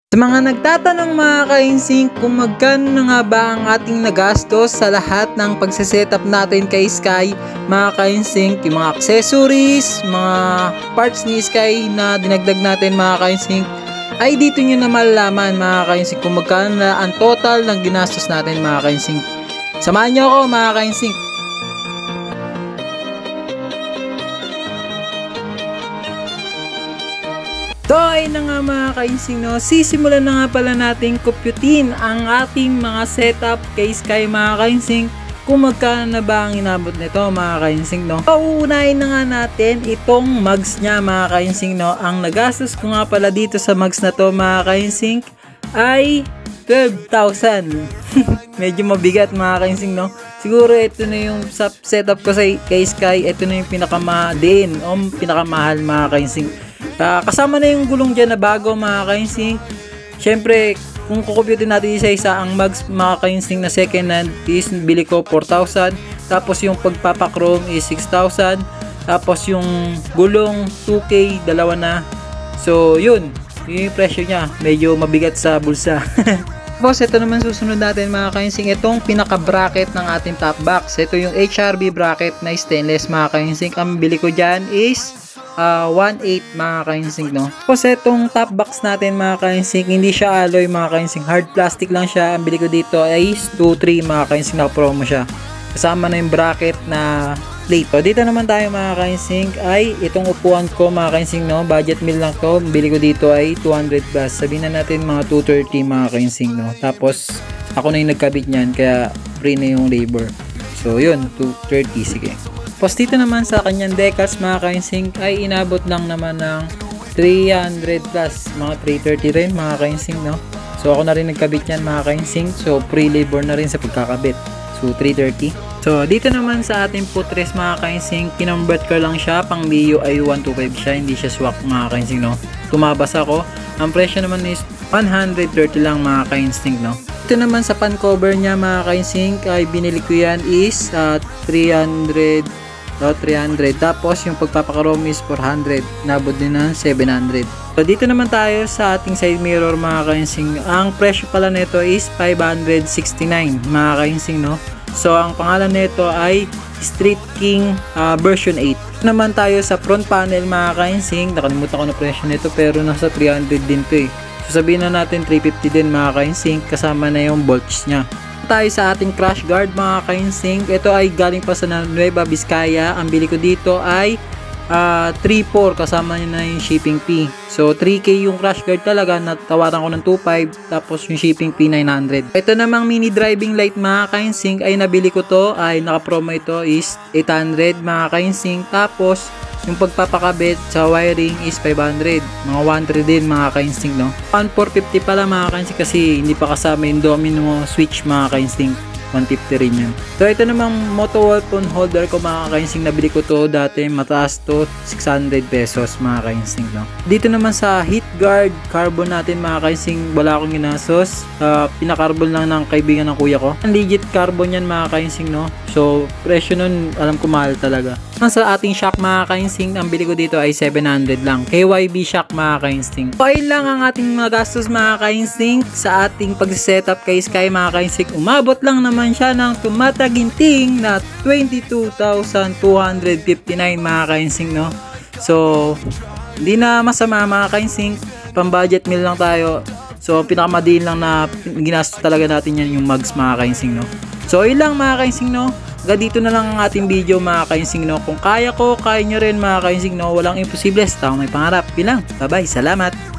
Sa mga nagtatanong mga ka-insync kung magkano na nga ba ang ating nagastos sa lahat ng pagsisetup natin kay Sky, mga ka-insync, yung mga accessories, mga parts ni Sky na dinagdag natin mga ka-insync, ay dito nyo na malalaman mga ka-insync kung magkano na ang total ng ginastos natin mga ka-insync. Samahan nyo ako mga ka-insync. So ayun na nga mga ka-insync, no? Sisimulan na nga pala natin computein ang ating mga setup kay Sky mga ka-insync kung magkano na ba ang inabot nito mga ka-insync, no? Pauunahin na nga natin itong mugs niya mga ka-insync, no? Ang nagastos ko nga pala dito sa mugs na to mga ka-insync ay 12,000. Medyo mabigat mga ka-insync, no? Siguro ito na yung setup ko kay Sky, ito na yung pinakamadiin o pinakamahal mga ka-insync. Kasama na yung gulong dyan na bago mga ka-insync. Syempre kung kukumputin natin isa-isa, ang mugs mga ka-insync na second hand is bili ko 4,000, tapos yung pagpapachrome is 6,000, tapos yung gulong 2K, dalawa na. So yun yung presyo nya, medyo mabigat sa bulsa. Tapos ito naman susunod natin mga ka-insync, itong pinaka bracket ng ating top box. Ito yung HRB bracket na stainless mga ka-insync. Ang bili ko dyan is 1.8 mga ka-insync, no? Tapos itong top box natin mga ka-insync, hindi siya alloy mga ka-insync, hard plastic lang siya. Ang bili ko dito ay 2.3 mga ka-insync, na promo siya. Kasama na yung bracket na plate. So dito naman tayo mga ka-insync ay itong upuan ko mga ka-insync, no? Budget meal lang to. Ang bili ko dito ay 200 plus. Sabihin na natin mga 230 mga ka-insync, no? Tapos ako na yung nagkabit niyan kaya free na yung labor. So yun, 230, sige. Tapos dito naman sa kanyang decals mga ka-insync ay inabot lang naman ng 300 plus, mga 330 rin mga ka-insync, no? So ako na rin nagkabit yan mga ka-insync, so free labor na rin sa pagkakabit. So 330. So dito naman sa ating footrest mga ka-insync, kinumbert ko lang siya, pang MIUI 125 siya, hindi siya swak mga ka-insync, no? Tumabas ako, ang presyo naman is 130 lang mga ka-insync, no? Ito naman sa pan cover niya mga ka-insync ay binili ko yan is 300. Tapos yung pagpapakarom is 400, nabot din ng 700. So dito naman tayo sa ating side mirror mga ka-insync. Ang presyo pala nito is 569 mga ka-insync, no? So ang pangalan nito ay Street King version 8. Naman tayo sa front panel mga ka-insync, nakalimutan ko na presyo nito pero nasa 300 din to eh. So sabihin na natin 350 din mga ka-insync, kasama na yung bolts nya. Tayo sa ating crash guard mga ka-insync. Ito ay galing pa sa Nueva Vizcaya. Ang bili ko dito ay 3.4, kasama niya na yung shipping fee. So 3K yung crash guard talaga, natawaran ko ng 2.5, tapos yung shipping fee 900. Ito namang mini driving light mga ka-insync ay nabili ko to, ay naka-promo ito is 800 mga ka-insync. Tapos yung pagpapakabit sa wiring is 500, mga 1.3 din mga ka-insync, no? 450 pala mga ka-insync kasi hindi pa kasama yung domino switch mga ka-insync, 150 rin yan. So ito namang moto wall phone holder ko mga ka-insync, nabili ko to dati, mataas to, 600 pesos mga ka-insync, no? Dito naman sa heat guard carbon natin mga ka-insync, wala akong ginastos, pinakarbon lang ng kaibigan ng kuya ko. Ang legit carbon yan mga ka-insync, no? So presyo nun alam ko mahal talaga. Sa ating shock mga ka-insync, ang bili ko dito ay 700 lang. KYB shock mga ka-insync. So ayun lang ang ating mga gastos mga ka-insync sa ating pag-setup kay Sky mga ka-insync. Umabot lang naman siya ng tumataginting na 22,259 mga ka-insync, no? So hindi na masama mga ka-insync, pang budget meal lang tayo. So pinakamadiin lang na ginastos talaga natin yan yung mugs mga ka-insync, no? So ayun lang mga ka-insync, no? Dito na lang ang ating video mga ka-insync, no? Kung kaya ko, kaya nyo rin mga ka-insync, no? Walang imposible sa taong may pangarap. Bilang, bye bye, salamat!